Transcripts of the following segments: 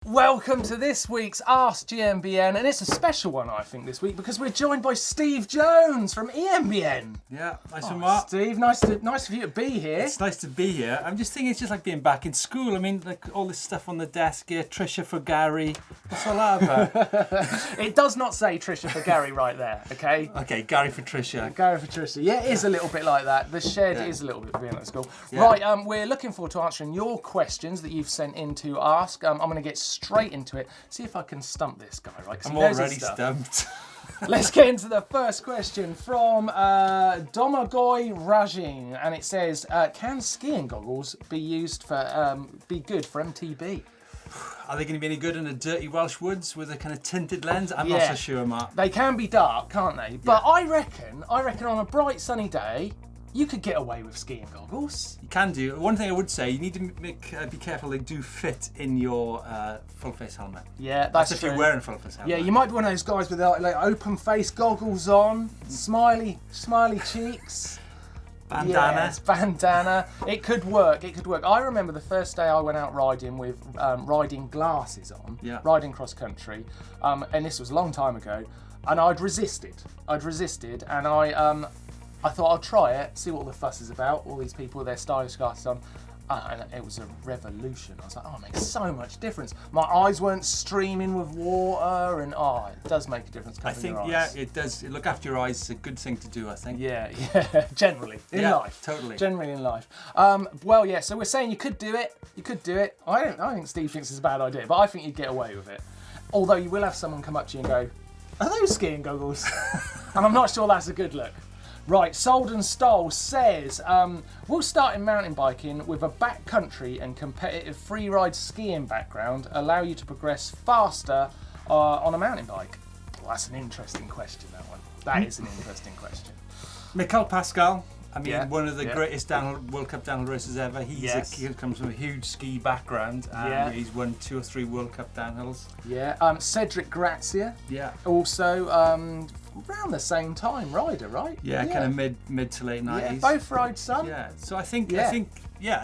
Welcome to this week's Ask GMBN, and it's a special one, I think, this week because we're joined by Steve Jones from EMBN. Yeah, nice one, Mark. Steve, nice of you to be here. It's nice to be here. I'm just thinking it's just like being back in school. I mean, like all this stuff on the desk here, Trisha for Gary. What's all that about? It does not say Trisha for Gary right there, okay? Okay, Gary for Trisha. Gary for Trisha. Yeah, it is a little bit like that. The shed is a little bit being at school. Yeah. Right, we're looking forward to answering your questions that you've sent in to ask. I'm going to get straight into it. See if I can stump this guy, right? I'm already stumped. Let's get into the first question from Domagoy Rajin, and it says, "Can skiing goggles be used for be good for MTB?" Are they going to be any good in the dirty Welsh woods with a kind of tinted lens? I'm not so sure, Mark. They can be dark, can't they? But I reckon on a bright sunny day, you could get away with skiing goggles. You can do. One thing I would say, you need to be careful they do fit in your full face helmet. Yeah, that's if true. you're wearing a full face helmet. Yeah, you might be one of those guys with like open face goggles on, smiley cheeks. Bandana. Yes, bandana. It could work. I remember the first day I went out riding with riding glasses on, riding cross country, and this was a long time ago, and I'd resisted, and I thought I'll try it, see what all the fuss is about. All these people with their stylish glasses on. And it was a revolution. I was like, oh, it makes so much difference. My eyes weren't streaming with water, and it does make a difference. I think, it does. Look after your eyes is a good thing to do, I think. Yeah, generally in life. Totally. Generally in life. So we're saying you could do it. I don't think Steve thinks it's a bad idea, but I think you'd get away with it. Although you will have someone come up to you and go, "Are those skiing goggles?" And I'm not sure that's a good look. Right, Sold and Stole says, "Will starting mountain biking with a backcountry and competitive freeride skiing background allow you to progress faster on a mountain bike?" Well, that's an interesting question, that one. That is an interesting question. Michael Pascal, one of the greatest World Cup downhill racers ever. He comes from a huge ski background, and he's won 2 or 3 World Cup downhills. Yeah, Cedric Grazia. Yeah. Also, around the same time, rider, right? Yeah, kind of mid to late 90s. Yeah, both ride some. Yeah, so I think it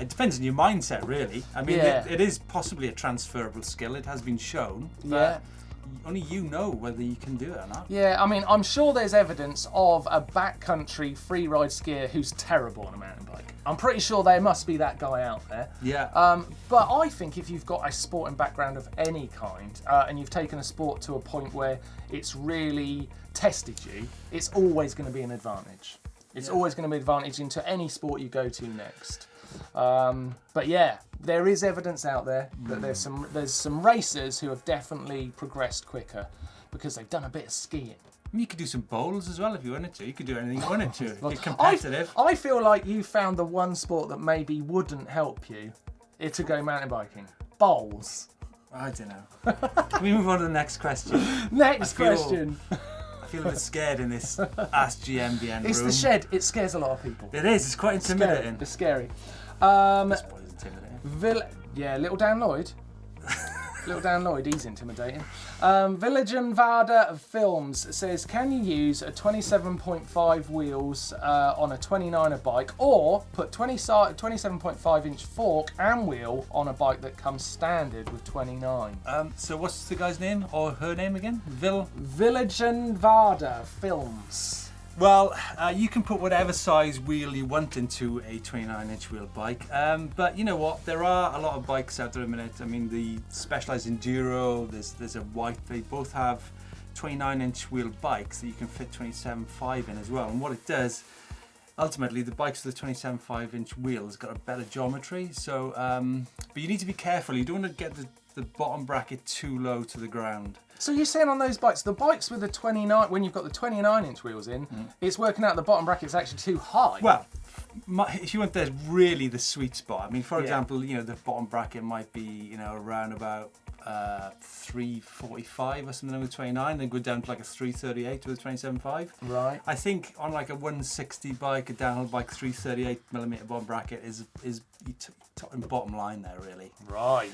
depends on your mindset, really. I mean, it is possibly a transferable skill. It has been shown. But only you know whether you can do it or not. Yeah, I mean, I'm sure there's evidence of a backcountry free ride skier who's terrible on a mountain bike. I'm pretty sure there must be that guy out there. Yeah. But I think if you've got a sporting background of any kind, and you've taken a sport to a point where it's really tested you, it's always going to be an advantage. It's always going to be an advantage into any sport you go to next. But yeah, there is evidence out there that there's some racers who have definitely progressed quicker because they've done a bit of skiing. You could do some bowls as well if you wanted to. You could do anything you wanted to. Get competitive. I feel like you found the one sport that maybe wouldn't help you to go mountain biking. Bowls. I don't know. Can we move on to the next question? Next question. I feel a bit scared in this Ask GMBN room. It's the shed. It scares a lot of people. It is. It's quite intimidating. It's scary. This boy is intimidating. Little Dan Lloyd. Little Dan Lloyd, he's intimidating. VILLAGEINVADER Films says, "Can you use a 27.5 wheels on a 29er bike, or put 27.5-inch fork and wheel on a bike that comes standard with 29?" So what's the guy's name or her name again? VILLAGEINVADER Films. Well, you can put whatever size wheel you want into a 29-inch wheel bike, but you know what? There are a lot of bikes out there at the minute. I mean, the Specialized Enduro, there's a white. They both have 29-inch wheel bikes that you can fit 27.5 in as well. And what it does, ultimately, the bikes with the 27.5-inch wheels got a better geometry. So, but you need to be careful. You don't want to get the bottom bracket too low to the ground. So you're saying on those bikes, the bikes with the 29, when you've got the 29-inch wheels in, it's working out the bottom bracket's actually too high. Well, if you want really the sweet spot, I mean, for example, the bottom bracket might be, around about 345 or something with 29, then go down to like a 338 with a 27.5. Right. I think on like a 160 bike, a downhill bike, 338mm bottom bracket is talking bottom line there, really. Right.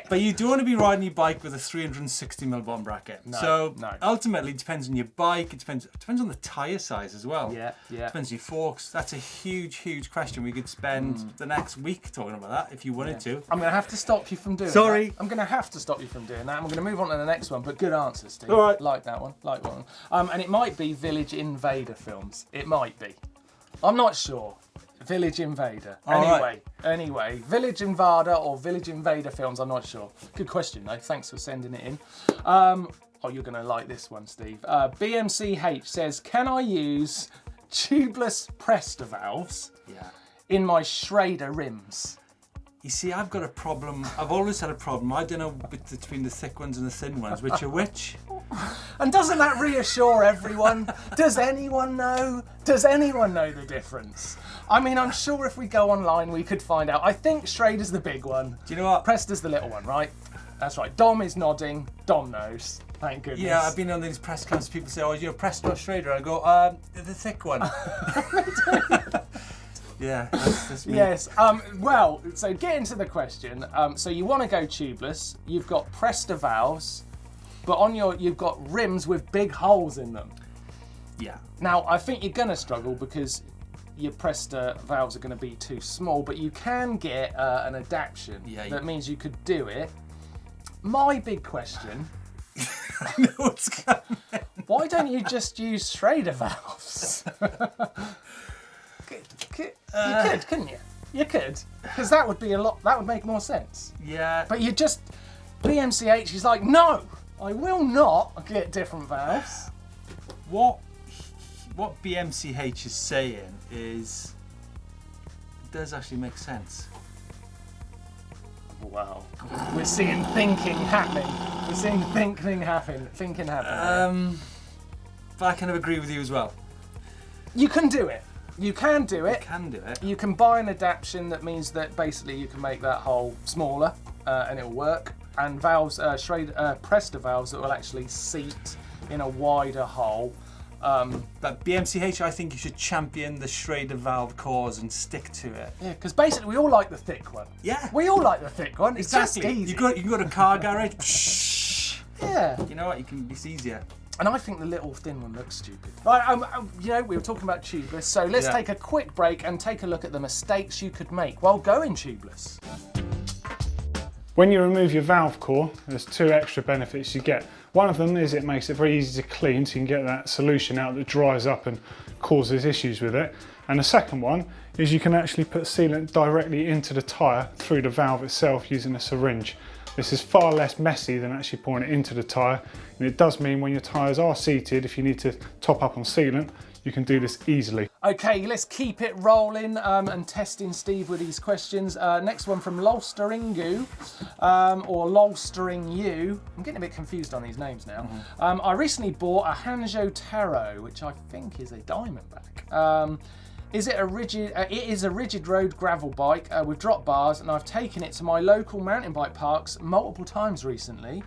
But you don't want to be riding your bike with a 360mm bottom bracket. No, ultimately, it depends on your bike. It depends on the tyre size as well. Yeah. Depends on your forks. That's a huge question. We could spend the next week talking about that if you wanted to. I'm going to have to stop you from doing Sorry. that. I'm going to have to stop you from doing that. I'm going to move on to the next one, but good answer, Steve. All right. Like that one. And it might be Village Invader films. It might be. I'm not sure. Village Invader. Anyway, Village Invader or Village Invader films, I'm not sure. Good question though, thanks for sending it in. You're gonna like this one, Steve. BMCH says, can I use tubeless Presta valves in my Schrader rims? You see, I've got a problem. I've always had a problem. I don't know between the thick ones and the thin ones, which are which. And doesn't that reassure everyone? Does anyone know? Does anyone know the difference? I mean, I'm sure if we go online, we could find out. I think Schrader's the big one. Do you know what? Presta's the little one, right? That's right. Dom is nodding. Dom knows. Thank goodness. Yeah, I've been on these press camps. People say, "Oh, you're a Presta or Schrader?" I go, "The thick one." Yeah, that's me. Yes. Well, so get into the question. So you want to go tubeless. You've got Presta valves, but on you've got rims with big holes in them. Yeah. Now, I think you're gonna struggle because your Presta valves are going to be too small, but you can get an adaptation that means you could do it. My big question. I know what's coming. Why don't you just use Schrader valves? You could, couldn't you? You could, because that would be that would make more sense. Yeah. But you just, BMCH is like, no, I will not get different valves. What BMCH is saying is, it does actually make sense. Wow. We're seeing thinking happening. We're seeing thinking happening. But I kind of agree with you as well. You can do it. You can do it. You can buy an adaptation that means that basically you can make that hole smaller and it'll work. And valves, Presta valves that will actually seat in a wider hole. But BMCH, I think you should champion the Schrader valve cause and stick to it. Yeah, because basically we all like the thick one. Yeah. We all like the thick one. It's exactly. just easy. You can go to a car garage. Yeah. You know what? It's easier. And I think the little thin one looks stupid. Right, we were talking about tubeless, so let's take a quick break and take a look at the mistakes you could make while going tubeless. When you remove your valve core, there's two extra benefits you get. One of them is it makes it very easy to clean, so you can get that solution out that dries up and causes issues with it. And the second one is you can actually put sealant directly into the tyre through the valve itself using a syringe. This is far less messy than actually pouring it into the tyre, and it does mean when your tyres are seated, if you need to top up on sealant, you can do this easily. Okay, let's keep it rolling and testing Steve with these questions. Next one from LOLSTERINGU, or LOLSTERINGU. I'm getting a bit confused on these names now. I recently bought a Hanjo Taro, which I think is a Diamondback. It is a rigid road gravel bike with drop bars, and I've taken it to my local mountain bike parks multiple times recently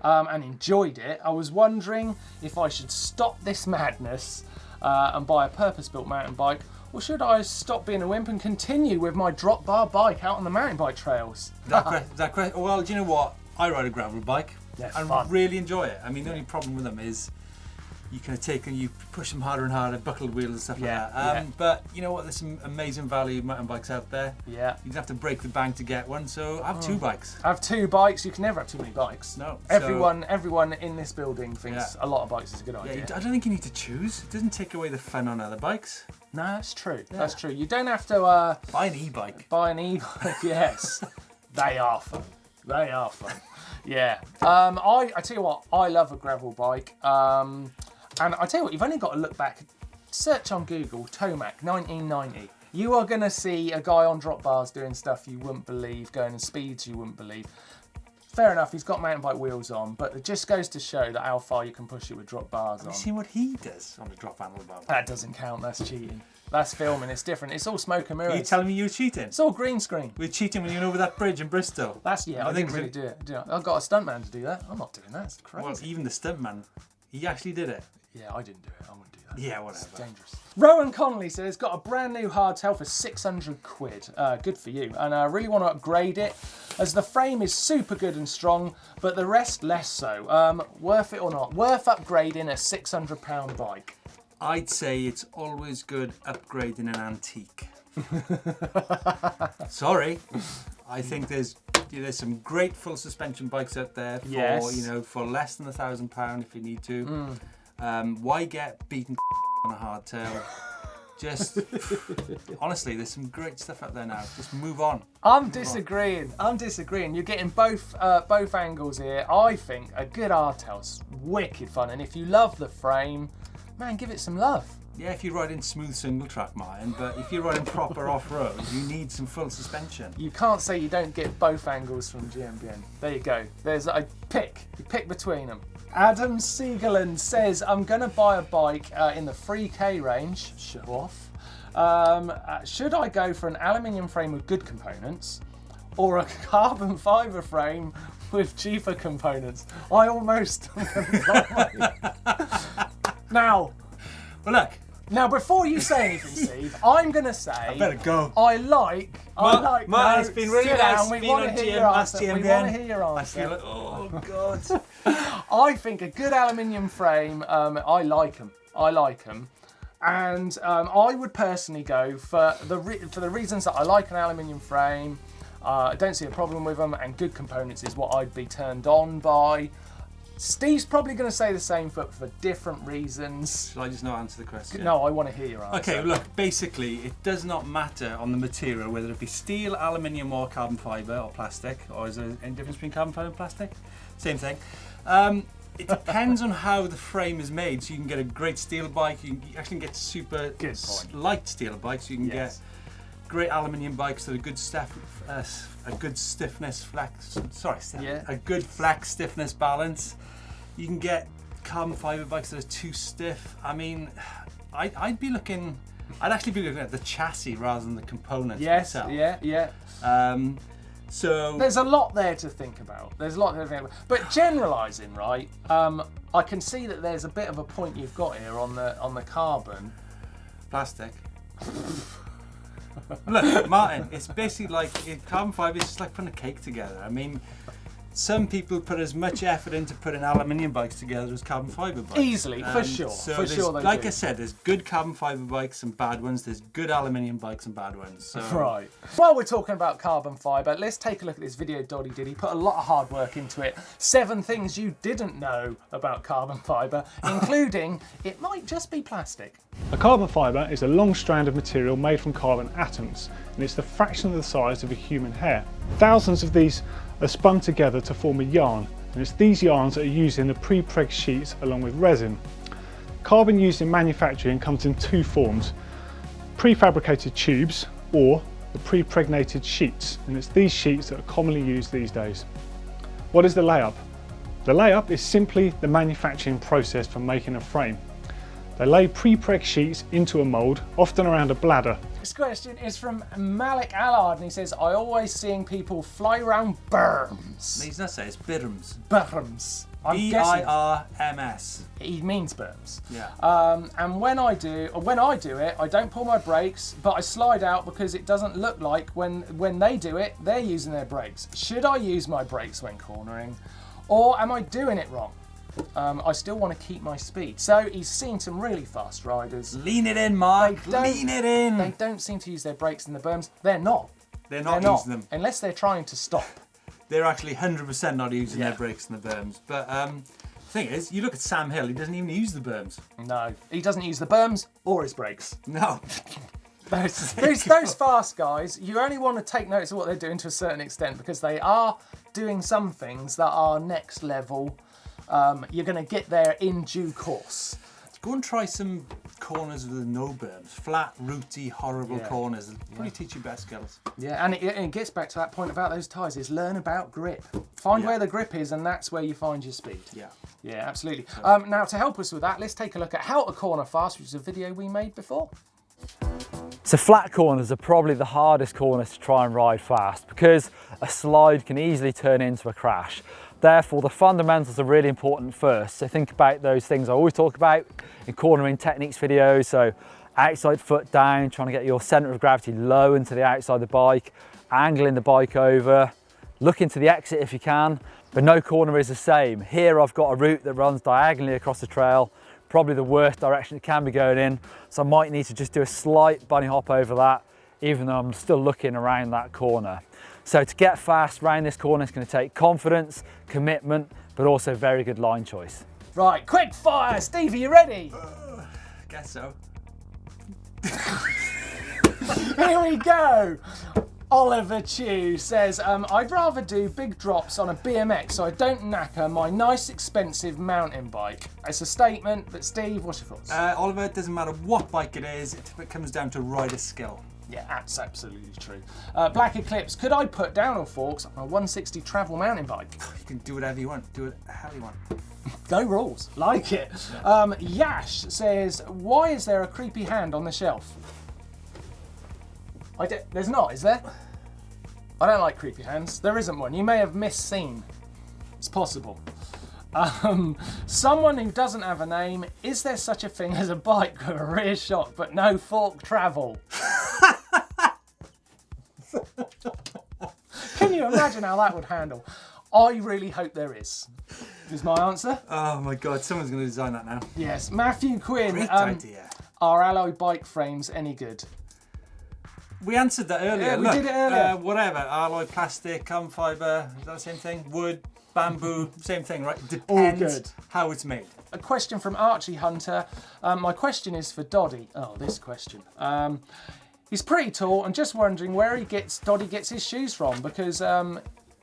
and enjoyed it. I was wondering if I should stop this madness and buy a purpose-built mountain bike, or should I stop being a wimp and continue with my drop bar bike out on the mountain bike trails? Well, do you know what? I ride a gravel bike and fun. really enjoy it. I mean, the only problem with them is you kind of take and you push them harder and harder, buckled wheels and stuff like that. But you know what? There's some amazing value mountain bikes out there. Yeah. You don't have to break the bank to get one, so I have two bikes. I have two bikes. You can never have too many bikes. No. Everyone in this building thinks a lot of bikes is a good idea. I don't think you need to choose. It doesn't take away the fun on other bikes. No, that's true. Yeah. That's true. You don't have to buy an e-bike. Buy an e-bike. Yes, they are fun. They are fun. Yeah. I tell you what, I love a gravel bike. And I tell you what, you've only got to look back, search on Google, Tomac 1990. You are going to see a guy on drop bars doing stuff you wouldn't believe, going in speeds you wouldn't believe. Fair enough, he's got mountain bike wheels on, but it just goes to show that how far you can push it with drop bars on. Have you seen what he does on the drop handlebar? That doesn't count, that's cheating. That's filming, it's different. It's all smoke and mirrors. Are you telling me you're cheating? It's all green screen. We're cheating when you went over that bridge in Bristol. I didn't really do it. I've got a stuntman to do that. I'm not doing that, it's crazy. Well, even the stuntman, he actually did it. Yeah, I didn't do it. I wouldn't do that. Yeah, whatever. It's dangerous. Rowan Connolly says, got a brand new hardtail for 600 quid. Good for you. And I really want to upgrade it, as the frame is super good and strong, but the rest less so. Worth it or not? Worth upgrading a £600 bike? I'd say it's always good upgrading an antique. Sorry, I think there's some great full suspension bikes out there for for less than £1,000 if you need to. Why get beaten on a hardtail? Just honestly, there's some great stuff out there now. Just move on. I'm disagreeing. You're getting both angles here. I think a good hardtail's wicked fun, and if you love the frame, man, give it some love. Yeah, if you're riding smooth single track, Martyn, but if you're riding proper off-road, you need some full suspension. You can't say you don't get both angles from GMBN. There you go. There's a pick. You pick between them. Adam Siegeland says, I'm going to buy a bike in the 3K range. Show off. Should I go for an aluminium frame with good components or a carbon fibre frame with cheaper components? I almost... Now... Well, look. Now, before you say anything, Steve, I'm going to say... I better go. Martyn, it's been really nice we want to hear your answer. We want to hear your answer. I feel like, oh, God. I think a good aluminium frame, I like them. And I would personally go for the reasons that I like an aluminium frame. I don't see a problem with them, and good components is what I'd be turned on by. Steve's probably going to say the same, but for different reasons. Shall I just not answer the question? No, I want to hear your answer. Okay, look, basically, it does not matter on the material, whether it be steel, aluminium, or carbon fibre, or plastic, or is there any difference between carbon fibre and plastic? Same thing. It depends on how the frame is made. So you can get a great steel bike, you can actually get super light steel bikes, you can get great aluminium bikes that are good a good flex stiffness balance. You can get carbon fibre bikes that are too stiff. I mean, I'd actually be looking at the chassis rather than the components itself. So there's a lot there to think about. But generalising, right? I can see that there's a bit of a point you've got here on the carbon. Plastic. Look, Martyn, it's basically like carbon fibre is just like putting a cake together. I mean, some people put as much effort into putting aluminium bikes together as carbon fibre bikes. Easily, for sure. Like I said, there's good carbon fibre bikes and bad ones. There's good aluminium bikes and bad ones. So. Right. While we're talking about carbon fibre, let's take a look at this video Doddy did. He put a lot of hard work into it. 7 things you didn't know about carbon fibre, including it might just be plastic. A carbon fibre is a long strand of material made from carbon atoms, and it's the fraction of the size of a human hair. Thousands of these are spun together to form a yarn, and it's these yarns that are used in the pre-preg sheets along with resin. Carbon used in manufacturing comes in 2 forms: prefabricated tubes or the pre-pregnated sheets, and it's these sheets that are commonly used these days. What is the layup? The layup is simply the manufacturing process for making a frame. They lay pre-preg sheets into a mould, often around a bladder. This question is from MALIK, ALLARD, and he says, I always seeing people fly around berms. He's not saying it's berms. Berms. B-I-R-M-S. He means berms. Yeah. And when I do it, I don't pull my brakes, but I slide out because it doesn't look like when they do it, they're using their brakes. Should I use my brakes when cornering, or am I doing it wrong? I still want to keep my speed. So he's seen some really fast riders. Lean it in, Mike. Lean it in. They don't seem to use their brakes in the berms. They're not using them. Unless they're trying to stop. They're actually 100% not using their brakes in the berms. But the thing is, you look at Sam Hill, he doesn't even use the berms. No, he doesn't use the berms or his brakes. No. Those fast guys, you only want to take notice of what they're doing to a certain extent, because they are doing some things that are next level. You're going to get there in due course. Go and try some corners with no berms. Flat, rooty, horrible corners. It'll probably teach you better skills. Yeah, and it gets back to that point about those tyres, is learn about grip. Find where the grip is, and that's where you find your speed. Yeah. Yeah, absolutely. Now, to help us with that, let's take a look at how to corner fast, which is a video we made before. So flat corners are probably the hardest corners to try and ride fast, because a slide can easily turn into a crash. Therefore, the fundamentals are really important first. So think about those things I always talk about in cornering techniques videos. So outside foot down, trying to get your center of gravity low into the outside of the bike, angling the bike over, look into the exit if you can, but no corner is the same. Here I've got a route that runs diagonally across the trail, probably the worst direction it can be going in, so I might need to just do a slight bunny hop over that, even though I'm still looking around that corner. So to get fast around this corner, it's going to take confidence, commitment, but also very good line choice. Right, quick fire. Steve, are you ready? Guess so. Here we go. Oliver Chew says, I'd rather do big drops on a BMX so I don't knacker my nice expensive mountain bike. It's a statement, but Steve, what's your thoughts? Oliver, it doesn't matter what bike it is, it comes down to rider skill. Yeah, that's absolutely true. Black Eclipse, could I put downhill forks on a 160 travel mountain bike? You can do whatever you want, do it how you want. No rules, like it. Yash says, why is there a creepy hand on the shelf? There's not, is there? I don't like creepy hands. There isn't one. You may have misseen. It's possible. Someone who doesn't have a name, is there such a thing as a bike with a rear shock but no fork travel? Can you imagine how that would handle? I really hope there is my answer. Oh my God, someone's going to design that now. Yes, Matthew Quinn. Great idea. Are alloy bike frames any good? We answered that earlier. Yeah, we Look, did it earlier. Whatever, alloy, plastic, carbon fibre, is that the same thing? Wood, bamboo, same thing, right? All Depends good. how it's made. A question from Archie Hunter. My question is for Doddy. Oh, this question. He's pretty tall. I'm just wondering where Doddy gets his shoes from, because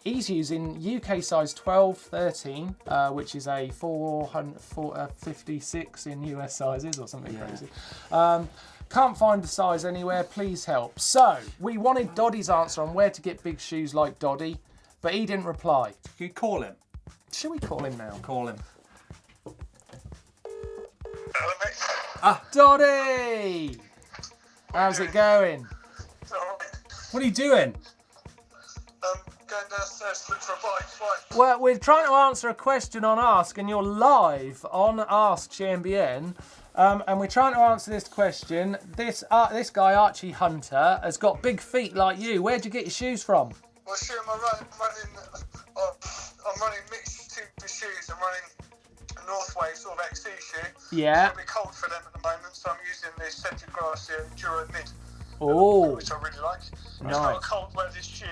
he's using UK size 12, 13, which is a 456 in US sizes or something crazy. Can't find the size anywhere, please help. So, we wanted Doddy's answer on where to get big shoes like Doddy, but he didn't reply. Can you call him? Should we call him now? Call him. Hello, mate. Doddy! How's it going? It's all right. What are you doing? Going downstairs to look for a bike. Why? Well, we're trying to answer a question on Ask, and you're live on Ask GMBN. And we're trying to answer this question. This guy, Archie Hunter, has got big feet like you. Where'd you get your shoes from? Well, shoe I'm running mixed two shoes. I'm running a Northway sort of XC shoe. Yeah. It's a bit cold for them at the moment, so I'm using the Scented Grass Enduro Mid. Oh. Which I really like. Nice. It's got a cold weather shoe,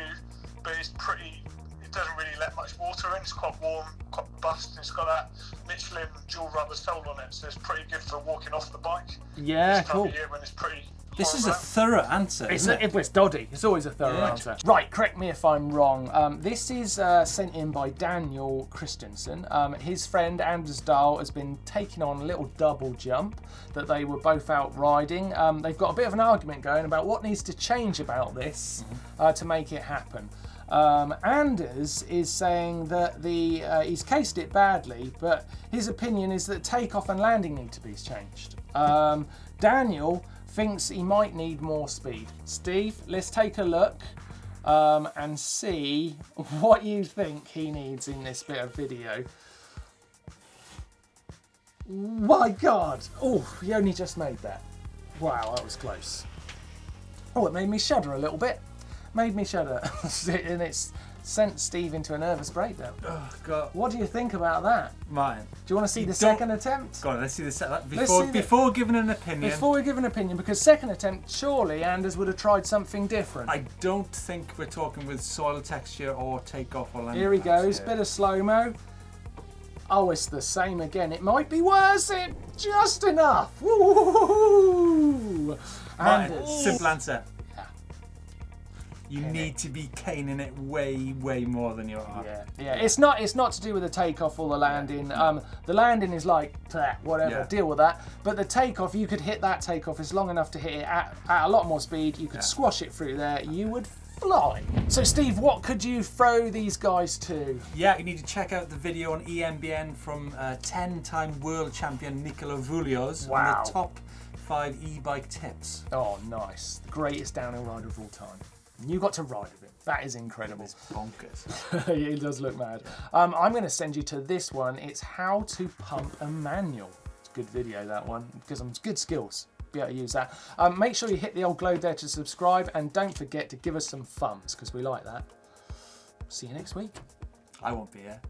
but it's pretty. It doesn't really let much water in. It's quite warm, quite robust. And it's got that Michelin dual rubber sole on it, so it's pretty good for walking off the bike. Yeah, this time cool. of year when it's pretty. This is a thorough answer, isn't it? It's Doddy. It's always a thorough answer. Right, correct me if I'm wrong. This is sent in by Daniel Christensen. His friend Anders Dahl has been taking on a little double jump that they were both out riding. They've got a bit of an argument going about what needs to change about this to make it happen. Anders is saying that he's cased it badly, but his opinion is that takeoff and landing need to be changed. Daniel thinks he might need more speed. Steve, let's take a look and see what you think he needs in this bit of video. My God! Oh, he only just made that. Wow, that was close. Oh, it made me shudder a little bit. Made me shudder. And it's sent Steve into a nervous breakdown. Oh, God. What do you think about that? Martyn. Do you want to see the second attempt? Go on, let's see the second. see Before giving an opinion. Before we give an opinion, because second attempt, surely Anders would have tried something different. I don't think we're talking with soil texture or takeoff or landing. Here he goes, here. bit of slow-mo. Oh, it's the same again. It might be worse. It just enough. Woo! Martyn, Anders. simple answer. Yeah. You need to be caning it way, way more than you are. Yeah. It's not to do with the takeoff or the landing. The landing is like whatever, deal with that. But the takeoff, you could hit that takeoff. It's long enough to hit it at a lot more speed. You could squash it through there. You would fly. So Steve, what could you throw these guys to? Yeah, you need to check out the video on EMBN from 10-time world champion Nicola Vulio's on the top 5 e-bike tips. Oh, nice. The greatest downhill rider of all time. And you got to ride with it. That is incredible. It's bonkers. It does look mad. I'm going to send you to this one. It's how to pump a manual. It's a good video, that one, because I'm good skills. Be able to use that. Make sure you hit the old globe there to subscribe, and don't forget to give us some thumbs, because we like that. See you next week. I won't be here.